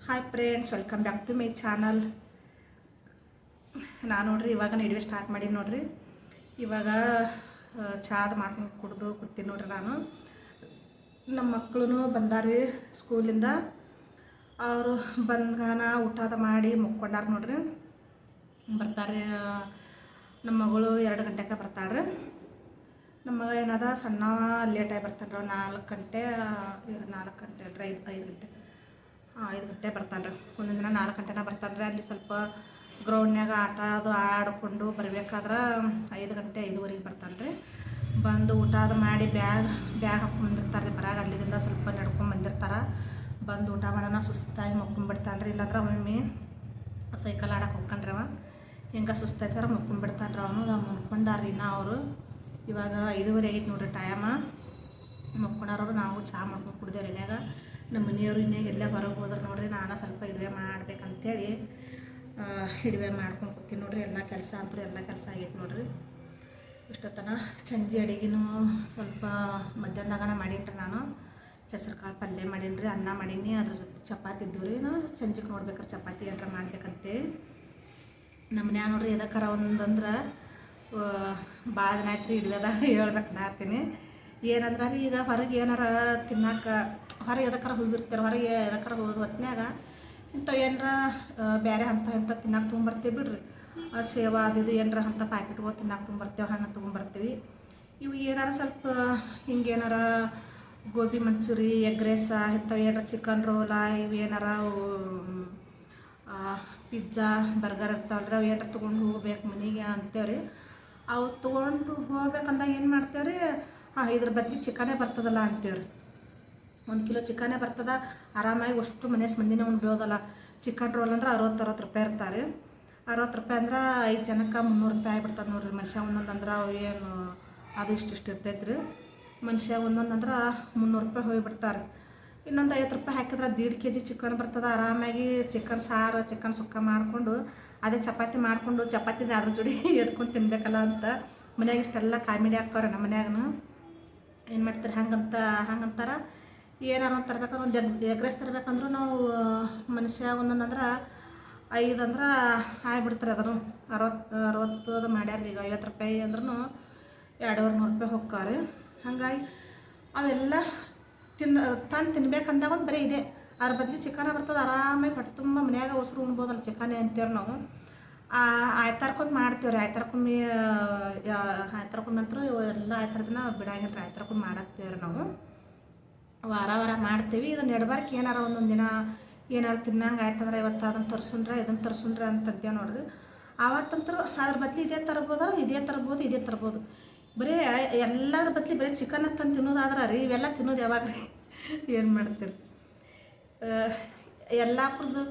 Hi friends, welcome back to my channel. ನಾನು ನೋಡ್ರಿ ಇವಾಗ ನಡುವೆ ಸ್ಟಾರ್ಟ್ ಮಾಡಿ ನೋಡ್ರಿ. ಇವಾಗ ಚಾದ ಮಾಡ್ಕೊಂಡು ಕುಡ್ದು ಕೂತೀನಿ ನೋಡ್ರಿ. ನಾನು ನಮ್ಮ ಮಕ್ಕಳು ಬಂದಾರಿ ಸ್ಕೂಲಿಂದ. ಅವರು ಬಂದ್ಗಾನ ಊಟದ ಮಾಡಿ ಮುಕ್ಕೊಂಡಾರ ನೋಡ್ರಿ. ಬರ್ತಾರೆ. ನಮ್ಮ ಮಗಳು 2 ಗಂಟೆಗೆ ಬರ್ತಾಳ್ರಿ. ನಮ್ಮ ಮಗ ಏನದ ಸಣ್ಣವ ಲೇಟಾಗಿ ಬರ್ತಾನೆ. 4 ಗಂಟೆ ಅಲ್ರಿ 5 ಗಂಟೆ 5 ಗಂಟೆ ಬರ್ತಾನೆ ರೀ. ಒಂದೊಂದು ದಿನ 4 ಗಂಟೆನ ಬರ್ತಾನೆ ರೀ. ಅಲ್ಲಿ ಸ್ವಲ್ಪ ಗ್ರೌಂಡ್ನಾಗ ಆಟ ಅದು ಆಡ್ಕೊಂಡು ಬರಬೇಕಾದ್ರೆ 5 ಗಂಟೆ 5:15 ಬರ್ತಾನೆ ರೀ. ಬಂದು ಊಟ ಅದು ಮಾಡಿ ಬ್ಯಾಗ್ ಹಾಕ್ಕೊಂಡಿರ್ತಾರೆ ರೀ. ಬರಾಗ ಅಲ್ಲಿಂದ ಸ್ವಲ್ಪ ನಡ್ಕೊಂಡು ಬಂದಿರ್ತಾರೆ. ಬಂದು ಊಟ ಮಾಡೋಣ ಸುಸ್ತಾಗಿ ಮಕ್ಕೊಂಡ್ಬಿಡ್ತಾನೆ ರೀ. ಇಲ್ಲಾಂದ್ರೆ ಒಮ್ಮೆ ಸೈಕಲ್ ಆಡಕ್ಕೆ ಹೋಗ್ಕೊಂಡ್ರಿ ಅವ ಹಿಂಗೆ ಸುಸ್ತಾಯ್ತಾರೆ ಮಕ್ಕೊಂಡ್ಬಿಡ್ತಾನೆ ರೀ. ಅವನು ಮಕ್ಕೊಂಡಾರ್ರಿ. ಅವರು ಇವಾಗ 5:30 ಆಗೈತೆ ನೋಡ್ರಿ ಟೈಮ. ಮಕ್ಕೊಂಡಾರವರು ನಾವು ಚಹಾ ಮಾಡ್ಕೊಂಡು ಕುಡ್ದೇವ್ರಿ. ಇನ್ಯಾಗ ನಮ್ಮ ಮನೆಯವರು ಇನ್ನೇಗ ಎಲ್ಲೇ ಹೊರಗೆ ಹೋದ್ರೆ ನೋಡ್ರಿ. ನಾನು ಸ್ವಲ್ಪ ಇಡುವೆ ಮಾಡ್ಬೇಕಂತೇಳಿ ಇಡುವೆ ಮಾಡ್ಕೊಂಡು ಕೂತೀನಿ ನೋಡ್ರಿ. ಎಲ್ಲ ಕೆಲಸ ಅಂತೂ ಎಲ್ಲ ಕೆಲಸ ಆಗೈತೆ ನೋಡ್ರಿ. ಇಷ್ಟೊತ್ತನ ಸಂಜೆ ಅಡುಗೆನೂ ಸ್ವಲ್ಪ ಮಧ್ಯಾಹ್ನದಾಗನ ಮಾಡಿಟ್ರಿ. ನಾನು ಹೆಸರು ಕಾಳು ಪಲ್ಯ ಮಾಡೀನಿ ರೀ, ಅನ್ನ ಮಾಡೀನಿ. ಅದ್ರ ಜೊತೆ ಚಪಾತಿ ಇದ್ದವು ರೀ. ನಾನು ಸಂಜೆಗೆ ನೋಡ್ಬೇಕಾರೆ ಚಪಾತಿ ಏನಾರ ಮಾಡ್ಬೇಕಂತೇಳಿ ನಮ್ಮ ಮನ್ಯಾಗ ನೋಡ್ರಿ. ಎದಕ್ಕಾರ ಒಂದಂದ್ರೆ ಭಾಳ ದಿನ ಆಯ್ತು ರೀ ಇಡುವೆದಾಗ ಹೇಳ್ಬೇಕು ನಾತೀನಿ. ಏನಂದ್ರೆ ರೀ, ಈಗ ಹೊರಗೆ ಏನಾರ ತಿನ್ನಕ್ಕೆ ಹೊರಗೆ ಎದಕ್ಕಾರ ಹೋಗಿರ್ತಾರೆ. ಹೊರಗೆ ಎದಕ್ಕಾರ ಹೋಗಿ ಹೊತ್ನ್ಯಾಗ ಇಂಥವು ಏನಾರ ಬೇರೆ ಇಂಥ ತಿನ್ನಕ್ಕೆ ತೊಗೊಂಬರ್ತೀವಿ ಬಿಡ್ರಿ. ಸೇವಾ ಅದು ಏನಾರ ಅಂಥ ಪ್ಯಾಕೆಟ್ಗಳು ತಿನ್ನಕ್ಕೆ ತೊಗೊಂಬರ್ತೇವೆ, ಹಣ್ಣು ತೊಗೊಂಬರ್ತೀವಿ. ಇವು ಏನಾರ ಸ್ವಲ್ಪ ಹಿಂಗೇನಾರ ಗೋಬಿ ಮಂಚೂರಿ, ಎಗ್ ರೈಸ, ಇಂಥವು ಏನಾರ ಚಿಕನ್ ರೋಲ, ಇವು ಏನಾರ ಪಿಜ್ಜಾ ಬರ್ಗರ್ ಇರ್ತಾವಲ್ರಿ. ಅವು ಏನಾರ ತೊಗೊಂಡು ಹೋಗ್ಬೇಕು ಮನೆಗೆ ಅಂತೇವ್ರಿ. ಅವು ತೊಗೊಂಡು ಹೋಗ್ಬೇಕಂದಾಗ ಏನು ಮಾಡ್ತೇವ್ರಿ, ಇದ್ರ ಬದಲಿ ಚಿಕನೇ ಬರ್ತದಲ್ಲ ಅಂತೇವ್ರಿ. 1 ಕಿಲೋ ಚಿಕನೇ ಬರ್ತದ, ಆರಾಮಾಗಿ ಅಷ್ಟು ಮಂದಿನೇ ಉಣ್ಬೋದಲ್ಲ. ಚಿಕನ್ ರೋಲ್ ಅಂದ್ರೆ 60 ರೂಪಾಯಿ ಇರ್ತಾರೆ. 60 ರೂಪಾಯಿ ಅಂದ್ರೆ 5 ಜನಕ್ಕೆ 300 ರೂಪಾಯಿ ಆಗಿಬಿಡ್ತದೆ ನೋಡ್ರಿ. ಮನುಷ್ಯ ಒಂದೊಂದು ಅಂದ್ರೆ ಅವು ಏನು ಅದು ಇಷ್ಟಿಷ್ಟು ಇರ್ತೈತೆ ರೀ. ಮನುಷ್ಯ ಒಂದೊಂದು ಅಂದ್ರೆ 300 ರೂಪಾಯಿ ಹೋಗಿಬಿಡ್ತಾರೆ. ಇನ್ನೊಂದು 50 ರೂಪಾಯಿ ಹಾಕಿದ್ರೆ 1.5 kg ಚಿಕನ್ ಬರ್ತದೆ. ಆರಾಮಾಗಿ ಚಿಕನ್ ಸಾರು, ಚಿಕನ್ ಸುಕ್ಕ ಮಾಡಿಕೊಂಡು ಅದೇ ಚಪಾತಿ ಮಾಡಿಕೊಂಡು ಚಪಾತಿನ ಅದ್ರ ಜೋಡಿ ಎದ್ಕೊಂಡು ತಿನ್ಬೇಕಲ್ಲ ಅಂತ ಮನ್ಯಾಗ ಇಷ್ಟೆಲ್ಲ ಕಾಮಿಡಿ ಹಾಕ್ತಾರೆ. ನಮ್ಮ ಮನ್ಯಾಗನು ಏನು ಮಾಡ್ತಾರೆ ಹಂಗಂತಾರೆ. ಏನಾರು ಒಂದು ತರ್ಬೇಕಂದ್ರೆ ಒಂದು ಎಗ್ ರೈಸ್ ತರ್ಬೇಕಂದ್ರೂ ನಾವು ಮನುಷ್ಯ ಒಂದೊಂದು ಅಂದ್ರೆ 5 ಅಂದ್ರೆ ಆಗಿಬಿಡ್ತಾರೆ. ಅದನ್ನು 60 ಮಾಡ್ಯಾರ. ಈಗ 50 ರೂಪಾಯಿ ಅಂದ್ರೂ 200-300 ರೂಪಾಯಿ ಹೋಗ್ತಾರೆ. ಹಾಗಾಗಿ ಅವೆಲ್ಲ ತಂದು ತಿನ್ಬೇಕಂದಾಗ ಒಂದು ಬರೀ ಇದೆ. ಅದ್ರ ಬದಲು ಚಿಕನ ಬರ್ತದೆ. ಆರಾಮಾಗಿ ಹೊಟ್ಟೆ ತುಂಬ ಮನ್ಯಾಗ ಉಸಿರು ಉಣ್ಬೋದಲ್ಲ ಚಿಕನೇ ಅಂತೇಳಿ ನಾವು ಆಯ್ತಾರ್ಕೊಂಡು ಮಾಡ್ತೀವ್ರಿ. ಆಯ್ತಾರ್ಕೊಮ್ಮೆ ಅಂತೂ ಎಲ್ಲ ಆಯ್ತಾರ ದಿನ ಬಿಡಂಗಿಲ್ಲ. ಆಯ್ತಾರ್ಕೊಂಡು ಮಾಡಾಕ್ತೀವ್ರಿ ನಾವು. ವಾರ ಮಾಡ್ತೀವಿ. ಇದನ್ನು ಎಡಬಾರ್ಕೆ ಏನಾರ ಒಂದೊಂದು ದಿನ ಏನಾರು ತಿನ್ನಂಗೆ ಆಯ್ತಂದ್ರೆ ಇವತ್ತು ಅದನ್ನು ತರ್ಸುಂಡ್ರೆ ಇದನ್ನು ತರ್ಸುಂಡ್ರೆ ಅಂತಂತೇವೆ ನೋಡ್ರಿ. ಆವತ್ತಂತೂ ಅದ್ರ ಬದಲು ಇದೇ ತರ್ಬೋದು. ಬರೀ ಎಲ್ಲರ ಬದಲು ಬರೀ ಚಿಕನ್ ತಂದು ತಿನ್ನೋದಾದ್ರೆ ರೀ, ಇವೆಲ್ಲ ತಿನ್ನೋದು ಯಾವಾಗ ರೀ? ಏನು ಮಾಡ್ತೀರಿ? ಎಲ್ಲ ಕುಡ್ದು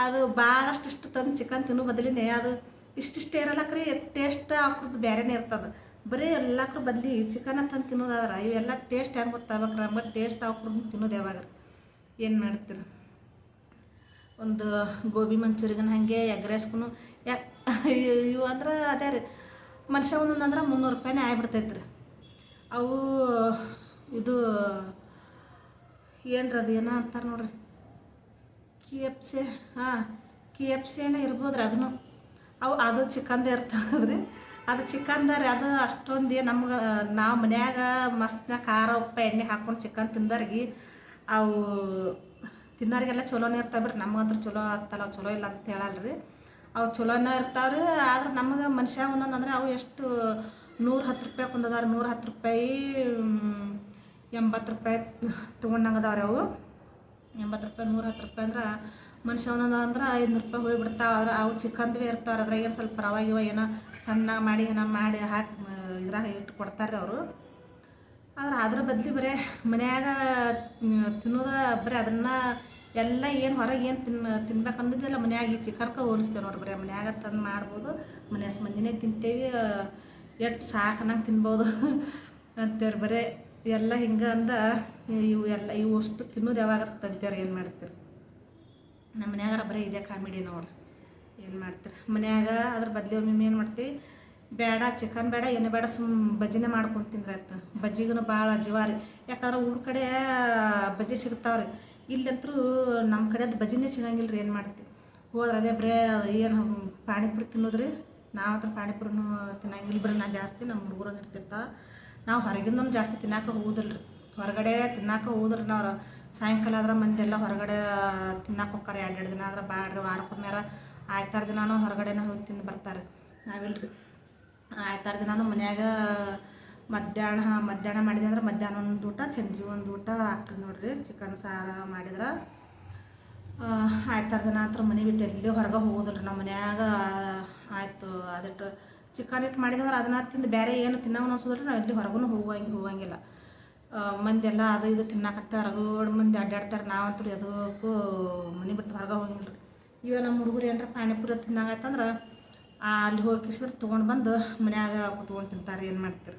ಅದು ಭಾಳಷ್ಟು ಇಷ್ಟು ತಂದು ಚಿಕನ್ ತಿನ್ನೋ ಬದಲಿನೇ ಅದು ಇಷ್ಟಿಷ್ಟೇ ಇರಲ್ಲಕ್ರಿ. ಟೇಸ್ಟ್ ಹಾಕೋದು ಬೇರೆನೇ ಇರ್ತದೆ. ಬರೀ ಎಲ್ಲಕ್ರ ಬದಲಿ ಚಿಕನ್ ತಂದು ತಿನ್ನೋದಾದ್ರೆ ಇವೆಲ್ಲ ಟೇಸ್ಟ್ ಹೆಂಗೆ ಗೊತ್ತಾಗ್ಬೇಕ್ರಿ ನಮ್ಗೆ? ಟೇಸ್ಟ್ ಹಾಕೋದು ತಿನ್ನೋದು ಯಾವಾಗ? ಏನು ಮಾಡ್ತೀರಿ? ಒಂದು ಗೋಬಿ ಮಂಚೂರಿಗನ ಹಾಗೆ ಎಗ್ ರೈಸ್ಗೂ ಇವು ಅಂದ್ರೆ ಅದೇ ರೀ. ಮನುಷ್ಯ ಒಂದೊಂದು ಅಂದ್ರೆ 300 ರೂಪಾಯಿನೇ ಆಗಿಬಿಡ್ತೈತೆ ರೀ. ಅವು ಇದು ಏನರದು ಏನೋ ಅಂತಾರೆ ನೋಡ್ರಿ, KFC ಏನೋ ಇರ್ಬೋದ್ರಿ. ಅದನ್ನು ಅದು ಚಿಕನ್ದೇ ಇರ್ತದ್ರಿ. ಅದು ಚಿಕನ್ದಾರಿ. ಅದು ಅಷ್ಟೊಂದು ನಮ್ಗೆ ನಾವು ಮನ್ಯಾಗ ಮಸ್ತ್ನ ಖಾರ ಉಪ್ಪು ಎಣ್ಣೆ ಹಾಕ್ಕೊಂಡು ಚಿಕನ್ ತಿಂದವ್ರಿಗೆ ಅವು ತಿನ್ನೋರಿಗೆಲ್ಲ ಚಲೋನೇ ಇರ್ತಾವೆ ಬಿಡ್ರಿ. ನಮಗಂದ್ರೆ ಚಲೋ ಆಗ್ತಲ್ಲ, ಚಲೋ ಇಲ್ಲ ಅಂತ ಹೇಳಲ್ರಿ. ಅವು ಚಲೋನೇ ಇರ್ತಾವ್ರಿ. ಆದ್ರೆ ನಮಗೆ ಮನುಷ್ಯ ಒಂದೊಂದು ಅಂದರೆ ಅವು ಎಷ್ಟು 110 ರೂಪಾಯಿ ಕೊಂದದವ್ರಿ. 110 ರೂಪಾಯಿ 80 ರೂಪಾಯಿ ತೊಗೊಂಡಂಗದವ್ರಿ. ಅವು 80 ರೂಪಾಯಿ 110 ರೂಪಾಯಿ ಅಂದ್ರೆ ಮನುಷ್ಯ ಒಂದೊಂದು ಅಂದ್ರೆ 500 ರೂಪಾಯಿ ಹೋಗಿಬಿಡ್ತಾವೆ. ಆದ್ರೆ ಅವು ಚಿಕನ್ದೇ ಇರ್ತಾವ್ರಿ. ಅದ್ರಾಗ ಏನು ಸ್ವಲ್ಪ ರವೆ ಏನೋ ಸಣ್ಣ ಮಾಡಿ ಹಾಕಿ ಇದ್ರಾಗ ಇಟ್ಟು ಕೊಡ್ತಾರೆ ಅವರು. ಆದ್ರೆ ಅದ್ರ ಬದಲಿ ಬರೀ ಮನ್ಯಾಗ ತಿನ್ನೋದು ಬರೀ ಅದನ್ನು ಎಲ್ಲ ಏನು ಹೊರಗೆ ಏನು ತಿನ್ಬೇಕಂದಿದ್ದೆಲ್ಲ ಮನ್ಯಾಗ ಈ ಚಿಕನ್ಗೆ ಹೋಲಿಸ್ತೇವೆ ನೋಡ್ರಿ. ಬರೀ ಮನ್ಯಾಗ ತಂದು ಮಾಡ್ಬೋದು, ಮನೆ ಮಂದಿನೇ ತಿಂತೇವಿ, ಎಷ್ಟು ಸಾಕನಂಗೆ ತಿನ್ಬೋದು ಅಂತೇವ್ರಿ. ಬರೀ ಎಲ್ಲ ಹಿಂಗೆ ಅಂದ ಇವು ಅಷ್ಟು ತಿನ್ನೋದು ಯಾವಾಗ ತಂತೇವ್ರಿ. ಏನು ಮಾಡ್ತೀರಿ? ನಮ್ಮ ಮನ್ಯಾಗಾರ ಬರೀ ಇದೇ ಕಾಮಿಡಿ ನೋಡ್ರಿ. ಏನು ಮಾಡ್ತೀರಿ? ಮನ್ಯಾಗ ಅದ್ರ ಬದಲಿ ಒಮ್ಮೆ ಏನು ಮಾಡ್ತೀವಿ, ಬೇಡ ಚಿಕನ್ ಬೇಡ ಏನು ಬೇಡ ಬಜ್ಜಿನೇ ಮಾಡ್ಕೊಂಡು ತಿಂದ್ರೆ ಆಯ್ತು. ಬಜ್ಜಿಗೂ ಭಾಳ ಜೀವಾರಿ. ಯಾಕಂದ್ರೆ ಊರ ಕಡೆ ಬಜ್ಜಿ ಸಿಗ್ತಾವ್ರಿ. ಇಲ್ಲಂತರೂ ನಮ್ಮ ಕಡೆ ಅದು ಬಜಿನೇ ಸಿಗಂಗಿಲ್ಲ ರೀ. ಏನು ಮಾಡ್ತೀವಿ ಹೋದ್ರೆ ಅದೇ ಬರೇ ಏನು ಪಾನಿಪುರಿ ತಿನ್ನೋದ್ರಿ. ನಾವು ಹತ್ರ ಪಾನಿಪುರಿನೂ ತಿನ್ನಂಗಿಲ್ಲ ಬರೀ. ನಾನು ಜಾಸ್ತಿ ನಮ್ಮ ಹುಡುಗರು ಇರ್ತಿರ್ತಾವೆ. ನಾವು ಹೊರಗಿಂದೂ ಜಾಸ್ತಿ ತಿನ್ನಕ್ಕೆ ಹೋಗೋದಿಲ್ಲ ರೀ. ಹೊರಗಡೆ ತಿನ್ನಕ್ಕೆ ಹೋದ್ರೆ ನಾವು ಸಾಯಂಕಾಲ ಆದ್ರೆ ಮಂದಿ ಎಲ್ಲ ಹೊರಗಡೆ ತಿನ್ನಕ್ಕೆ ಹೋಗ್ತಾರೆ. 2 ದಿನ ಆದ್ರೆ ಬ್ಯಾಡ್ರಿ, ವಾರಕ್ಕೊಮ್ಮೆರ ಆಯ್ತಾರ ದಿನಾನು ಹೊರಗಡೆನೇ ಹೋಗಿ ತಿಂದು ಬರ್ತಾರೆ. ನಾವಿಲ್ರಿ, ಆಯ್ತಾರ ದಿನಾನು ಮನ್ಯಾಗ ಮಧ್ಯಾಹ್ನ ಮಾಡಿದೆ ಅಂದ್ರೆ ಮಧ್ಯಾಹ್ನ ಒಂದು ಊಟ, ಸಂಜೆ ಒಂದು ಊಟ ಆಗ್ತದೆ ನೋಡಿರಿ. ಚಿಕನ್ ಸಾರು ಮಾಡಿದ್ರೆ ಆಯ್ತಾರ ದಿನ ಹತ್ರ ಮನೆ ಬಿಟ್ಟು ಎಲ್ಲಿ ಹೊರಗೆ ಹೋಗೋದಿಲ್ಲ. ನಮ್ಮ ಮನ್ಯಾಗ ಆಯಿತು ಅದಿಟ್ಟು ಚಿಕನ್ ಇಟ್ಟು ಮಾಡಿದ್ರೆ ಅದನ್ನ ತಿಂದು ಬೇರೆ ಏನು ತಿನ್ನೋ ಅನ್ಸೋದ್ರಿ. ನಾವು ಎಲ್ಲಿ ಹೊರಗೂ ಹೋಗಂಗಿಲ್ಲ. ಮಂದಿ ಎಲ್ಲ ಅದು ಇದು ತಿನ್ನಕತ್ತಾರೆ, ರಗಡ್ ಮಂದಿ ಅಡ್ಡಾಡ್ತಾರೆ. ನಾವಂತೂ ಅದಕ್ಕೂ ಮನೆ ಬಿಟ್ಟು ಹೊರಗೆ ಹೋಗಿಲ್ಲ ರೀ. ಇವಾಗ ನಮ್ಮ ಹುಡುಗರು ಏನಾರ ಪಾನಿಪುರಿ ತಿನ್ನಾಗತ್ತಂದ್ರೆ ಅಲ್ಲಿ ಹೋಗಿ ಕಿಸಿದ್ರೆ ತೊಗೊಂಡು ಬಂದು ಮನ್ಯಾಗ ಕುತ್ಕೊಂಡು ತಿಂತಾರೆ. ಏನು ಮಾಡ್ತೀರಿ,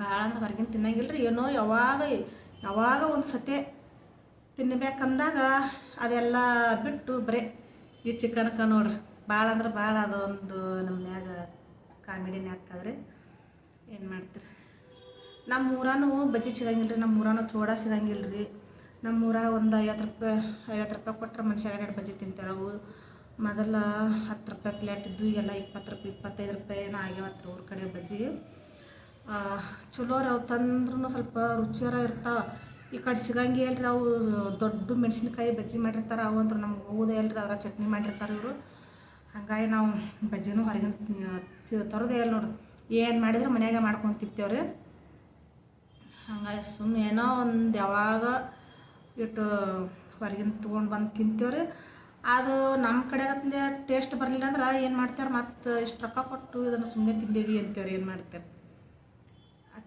ಭಾಳ ಅಂದ್ರೆ ಹೊರಗಿನ ತಿನ್ನಂಗಿಲ್ಲ ರೀ. ಏನೋ ಯಾವಾಗ ಒಂದು ಸತೆ ತಿನ್ನಬೇಕಂದಾಗ ಅದೆಲ್ಲ ಬಿಟ್ಟು ಬರೀ ಈ ಚಿಕನ್ಗೆ ನೋಡ್ರಿ ಭಾಳ ಅಂದ್ರೆ ಭಾಳ ಅದೊಂದು ನಮ್ಮನ್ಯಾಗ ಕಾಮಿಡಿನೇ ಆಗ್ತದ್ರಿ. ಏನು ಮಾಡ್ತೀರಿ, ನಮ್ಮ ಊರಾನು ಬಜ್ಜಿ ಸಿಗಂಗಿಲ್ಲ ರೀ. ನಮ್ಮ ಊರಾನು ಚೂಡ ಸಿಗಂಗಿಲ್ಲ ರೀ. ನಮ್ಮ ಊರಾಗ ಒಂದು 50 ರೂಪಾಯಿ ಕೊಟ್ಟರೆ ಮನುಷ್ಯ 2 ಬಜ್ಜಿ ತಿಂತಾರೆ. ಅವು ಮೊದಲ 10 ರೂಪಾಯಿ ಪ್ಲೇಟ್ ಇದ್ದು, ಎಲ್ಲ 20 ರೂಪಾಯಿ 25 ರೂಪಾಯಿ ಏನೋ ಆಗ್ಯಾವತ್ರ ಊರ ಕಡೆ ಬಜ್ಜಿಗೆ. ಚಲೋ ರೀ. ಅವು ತಂದ್ರೂ ಸ್ವಲ್ಪ ರುಚಿಯಾರ ಇರ್ತಾವೆ. ಈ ಕಡೆ ಸಿಗಂಗಿಲ್ಲ ರೀ. ಅವು ದೊಡ್ಡ ಮೆಣಸಿನ್ಕಾಯಿ ಬಜ್ಜಿ ಮಾಡಿರ್ತಾರೆ. ಅವು ಅಂತ ನಮ್ಗೆ ಹೋಗೋದೇ ಇಲ್ಲ ರೀ. ಅದರ ಚಟ್ನಿ ಮಾಡಿರ್ತಾರೆ ಇವರು. ಹಾಗಾಗಿ ನಾವು ಬಜ್ಜಿನೂ ಹೊರಗಿನ ತರೋದೇ ಇಲ್ಲ ನೋಡ್ರಿ. ಏನು ಮಾಡಿದ್ರೆ ಮನ್ಯಾಗ ಮಾಡ್ಕೊಂಡು ತಿಂತೇವ್ರಿ. ಹಂಗಾಗಿ ಸುಮ್ಮನೆ ಏನೋ ಒಂದು ಯಾವಾಗ ಇಟ್ಟು ಹೊರಗಿನ ತೊಗೊಂಡು ಬಂದು ತಿಂತೇವ್ರಿ. ಅದು ನಮ್ಮ ಕಡೆ ಟೇಸ್ಟ್ ಬರಲಿಲ್ಲ ಅಂದ್ರೆ ಏನು ಮಾಡ್ತಾರೆ, ಮತ್ತು ಇಷ್ಟು ರೊಕ್ಕ ಕೊಟ್ಟು ಇದನ್ನು ಸುಮ್ಮನೆ ತಿಂದೇವಿ ಅಂತೇವ್ರಿ. ಏನು ಮಾಡ್ತಾರೆ,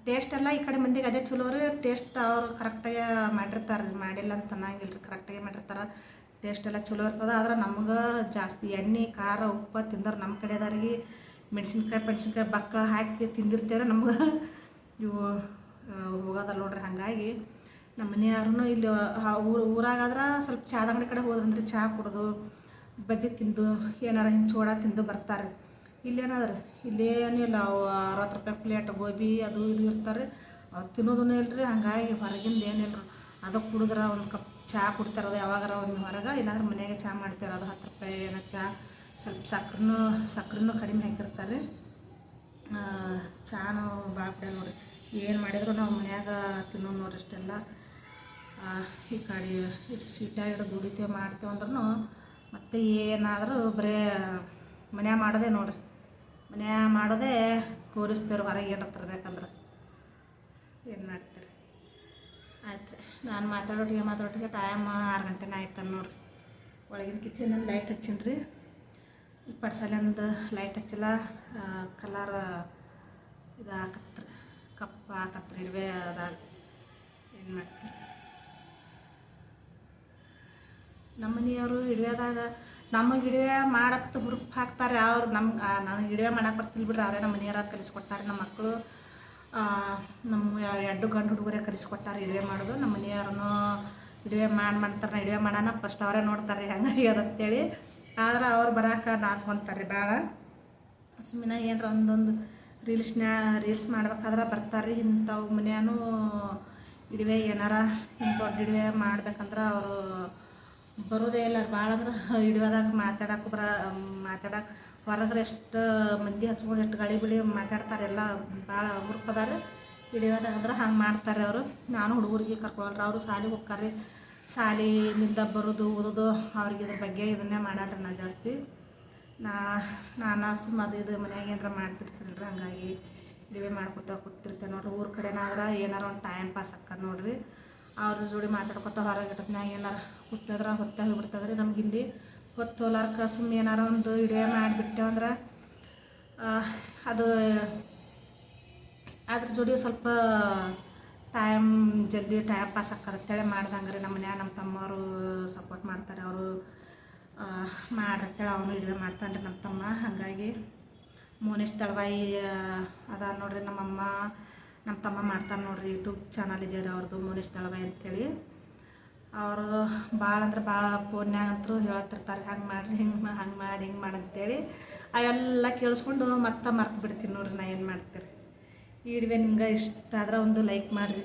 ಟೇಸ್ಟ್ ಎಲ್ಲ ಈ ಕಡೆ ಮಂದಿಗೆ ಅದೇ ಚಲೋ ರೀ. ಟೇಸ್ಟ್ ಅವ್ರು ಕರೆಕ್ಟಾಗಿ ಮಾಡಿರ್ತಾರೆ, ಮಾಡಿಲ್ಲ ಅಂತ ಅನ್ನಂಗಿಲ್ಲ ರೀ. ಕರೆಕ್ಟಾಗಿ ಮಾಡಿರ್ತಾರೆ, ಟೇಸ್ಟ್ ಎಲ್ಲ ಚಲೋ ಇರ್ತದೆ. ಆದ್ರೆ ನಮ್ಗೆ ಜಾಸ್ತಿ ಎಣ್ಣೆ ಖಾರ ಉಪ್ಪು ತಿಂದ್ರೆ ನಮ್ಮ ಕಡೆದವ್ರಿಗೆ ಮೆಣಸಿನ್ಕಾಯಿ ಬಕ್ಕಳ ಹಾಕಿ ತಿಂದಿರ್ತೇವೆ. ನಮ್ಗೆ ಇವು ಹೋಗೋದಲ್ಲ ನೋಡ್ರಿ. ಹಾಗಾಗಿ ನಮ್ಮ ಮನೆಯವ್ರೂ ಇಲ್ಲಿ ಊರಾಗಾದ್ರೆ ಸ್ವಲ್ಪ ಚಾದ ಅಂಗಡಿ ಕಡೆ ಹೋದ್ರಂದ್ರೆ ಚಹಾ ಕುಡಿದು ಬಜ್ಜಿ ತಿಂದು ಏನಾರ ಹಿಂಗೆ ಚೂಡ ತಿಂದು ಬರ್ತಾರೆ. ಇಲ್ಲೇನಾದ್ರೆ ಇಲ್ಲೇನೂ ಇಲ್ಲ. 60 ರೂಪಾಯಿ ಪ್ಲೇಟ್ ಗೋಬಿ ಅದು ಇದು ಇರ್ತಾರೆ, ಅವ್ರು ತಿನ್ನೋದೂ ಇಲ್ಲರಿ. ಹಾಗಾಗಿ ಹೊರಗಿಂದ ಏನಿಲ್ಲ ರೀ. ಅದು ಕುಡಿದ್ರೆ ಒಂದು ಕಪ್ ಚಹಾ ಕುಡ್ತಾರದು ಯಾವಾಗಾರ ಒಂದು ಹೊರಗೆ, ಇಲ್ಲಾಂದ್ರೆ ಮನೆಯಾಗೆ ಚಹಾ ಮಾಡ್ತಾರೆ. ಅದು 10 ರೂಪಾಯಿ ಏನೋ ಚಹಾ, ಸ್ವಲ್ಪ ಸಕ್ರೆನೂ ಕಡಿಮೆ ಹಾಕಿರ್ತಾರೆ. ಚಹಾನು ಭಾಳ ಕುಡಿಯಲ್ಲ ನೋಡಿ. ಏನು ಮಾಡಿದ್ರು ನಾವು ಮನ್ಯಾಗ ತಿನ್ನೋದು ನೋಡ್ರಿ ಅಷ್ಟೆಲ್ಲ. ಈ ಕಡೆ ಇಟ್ಟು ಸ್ವೀಟಾಗಿ ದುಡಿತೇವೆ ಮಾಡ್ತೇವೆ ಅಂದ್ರೂ ಮತ್ತು ಏನಾದರೂ ಬರೀ ಮನ್ಯಾಗ ಮಾಡೋದೇ ನೋಡ್ರಿ. ಮನ್ಯಾಗ ಮಾಡೋದೇ ತೋರಿಸ್ತೇವ್ರಿ. ಹೊರಗೆ ಏನಾರ ತರಬೇಕಂದ್ರೆ ಏನು ಮಾಡ್ತೀರಿ. ಆಯ್ತು ರೀ, ನಾನು ಮಾತಾಡೋಟಿಗೆ ಟೈಮ್ 6 ಗಂಟೆನೇ ಆಯ್ತಾನೆ ನೋಡ್ರಿ. ಒಳಗಿನ ಕಿಚನಲ್ಲಿ ಲೈಟ್ ಹಚ್ಚೀನಿ ರೀ. ಪಡ್ಸಲಿಂದ ಲೈಟ್ ಹಚ್ಚಿಲ್ಲ, ಕಲರ್ ಇದು ಹಾಕತ್ರಿ, ಕಪ್ಪು ಹಾಕತ್ರಿ ಇರುವೆ ಅದಾಗ. ಏನು ಮಾಡ್ತೀರಿ, ನಮ್ಮ ಮನೆಯವರು ಇಡುವೆದಾಗ ನಮಗೆ ಇಡುವೆ ಮಾಡತ್ತೆ ಹುರುಪು ಹಾಕ್ತಾರೆ. ಅವ್ರು ನನಗೆ ಇಡುವೆ ಮಾಡಕ್ಕೆ ಬರ್ತಿಲ್ಲ ಬಿಡ್ರಿ. ಅವರೇ ನಮ್ಮ ಮನೆಯವ್ರ ಕಲಿಸ್ಕೊಟ್ಟಾರೆ. ನಮ್ಮ ಮಕ್ಕಳು ನಮ್ಮ 2 ಗಂಡು ಹುಡುಗರೇ ಕಲಿಸ್ಕೊಟ್ಟಾರೆ ಇಡುವೆ ಮಾಡೋದು. ನಮ್ಮ ಮನೆಯವ್ರೂ ಇಡುವೆ ಮಾಡ್ತಾರೆ. ನಾ ಇಡುವೆ ಮಾಡೋಣ ಫಸ್ಟ್ ಅವರೇ ನೋಡ್ತಾರೆ ಹೆಂಗೆ ಅದಂತೇಳಿ. ಆದ್ರೆ ಅವ್ರು ಬರೋಕೆ ನಾಚ್ಕೊತಾರೆ ರೀ ಭಾಳ. ಸುಮ್ಮನೆ ಏನಾರ ಒಂದೊಂದು ರೀಲ್ಸ್ ಮಾಡ್ಬೇಕಾದ್ರೆ ಬರ್ತಾರೆ. ಇಂಥವು ಮನೆಯೂ ಇಡುವೆ ಏನಾರ ದೊಡ್ಡ ಇಡುವೆ ಮಾಡ್ಬೇಕಂದ್ರೆ ಅವರು ಬರೋದೇ ಇಲ್ಲ ಭಾಳ. ಅಂದ್ರೆ ಇಡುವೆದಾಗ ಮಾತಾಡಕ್ಕೆ ಹೊರದ್ರೆ ಎಷ್ಟು ಮಂದಿ ಹಚ್ಕೊಂಡು ಎಷ್ಟು ಗಾಳಿ ಬಿಳಿ ಮಾತಾಡ್ತಾರೆ. ಎಲ್ಲ ಭಾಳ ಹುರುಪದಾರೆ ಇಡುವೆದಾಗ. ಅಂದ್ರೆ ಹಂಗೆ ಮಾಡ್ತಾರೆ ಅವರು. ನಾನು ಹುಡುಗರಿಗೆ ಕರ್ಕೊಳ್ರಿ, ಅವರು ಶಾಲೆಗೆ ಹೋಗ್ತಾರೆ. ಶಾಲೆಯಿಂದ ಬರೋದು ಓದೋದು ಅವ್ರಿಗೆ ಇದ್ರ ಬಗ್ಗೆ ಇದನ್ನೇ ಮಾಡಲ್ರಿ. ನಾ ಜಾಸ್ತಿ ನಾನು ಸುಮ್ಮ ಅದು ಇದು ಮನ್ಯಾಗ ಏನಾರ ಮಾಡ್ತಿರ್ತೀನಿ ರೀ. ಹಾಗಾಗಿ ಇಡುವೆ ಮಾಡ್ಕೊತ ಕೂತಿರ್ತೇನೆ ನೋಡ್ರಿ. ಊರ ಕಡೆನಾದ್ರೆ ಏನಾರ ಒಂದು ಟೈಮ್ ಪಾಸ್ ಆಕ್ಕದ ನೋಡ್ರಿ. ಅವ್ರ ಜೋಡಿ ಮಾತಾಡ್ಕೊತ ಹೊರಗೆ ಇಟ್ಟತ್ನಾಗ ಏನಾರ ಕೂತಿದ್ರೆ ಹೊತ್ತೆ ಹೋಗ್ಬಿಡ್ತದ್ರಿ. ನಮ್ಗೆ ಇಲ್ಲಿ ಹೊತ್ತು ಹೋಲಾರ್ಕ ಸುಮ್ಮನೆ ಏನಾರ ಒಂದು ಇಡುವೆ ಮಾಡಿಬಿಟ್ಟೇವಂದ್ರೆ ಅದು ಅದ್ರ ಜೋಡಿ ಸ್ವಲ್ಪ ಜಲ್ದಿ ಟೈಮ್ ಪಾಸ್ ಆಕ್ಕತ್ತೇಳಿ ಮಾಡ್ದಂಗೆ ರೀ. ನಮ್ಮ ಮನ್ಯಾಗ ನಮ್ಮ ತಮ್ಮವರು ಸಪೋರ್ಟ್ ಮಾಡ್ತಾರೆ. ಅವರು ಮಾಡ್ರತ್ತೇಳಿ ಅವನು ಇಡುವೆ ಮಾಡ್ತಾನೆ ರೀ ನಮ್ಮ ತಮ್ಮ. ಹಾಗಾಗಿ ಮೋನೇಶ್ ದಳವಾಯಿ ಅದ ನೋಡ್ರಿ. ನಮ್ಮ ತಮ್ಮ ಮಾಡ್ತಾರೆ ನೋಡ್ರಿ. ಯೂಟ್ಯೂಬ್ ಚಾನಲ್ ಇದೆ ರೀ ಅವ್ರದ್ದು, ಮೋನೇಶ್ ದಳವಾಯಿ ಅಂಥೇಳಿ. ಅವರು ಭಾಳ ಅಂದ್ರೆ ಭಾಳ ಫೋನ್ಯಾಗಂತೂ ಹೇಳ್ತಿರ್ತಾರೆ, ಹಂಗೆ ಮಾಡಿರಿ ಹಿಂಗೆ ಮಾಡಿ ಅಂತೇಳಿ. ಅವೆಲ್ಲ ಕೇಳಿಸ್ಕೊಂಡು ಮತ್ತೆ ಮರ್ತು ಬಿಡ್ತೀನಿ ನೋಡ್ರಿ. ನಾ ಏನು ಮಾಡ್ತೀರಿ. ಈ ವಿಡಿಯೋ ನಿಮ್ಗೆ ಇಷ್ಟ ಆದ್ರೆ ಒಂದು ಲೈಕ್ ಮಾಡಿರಿ.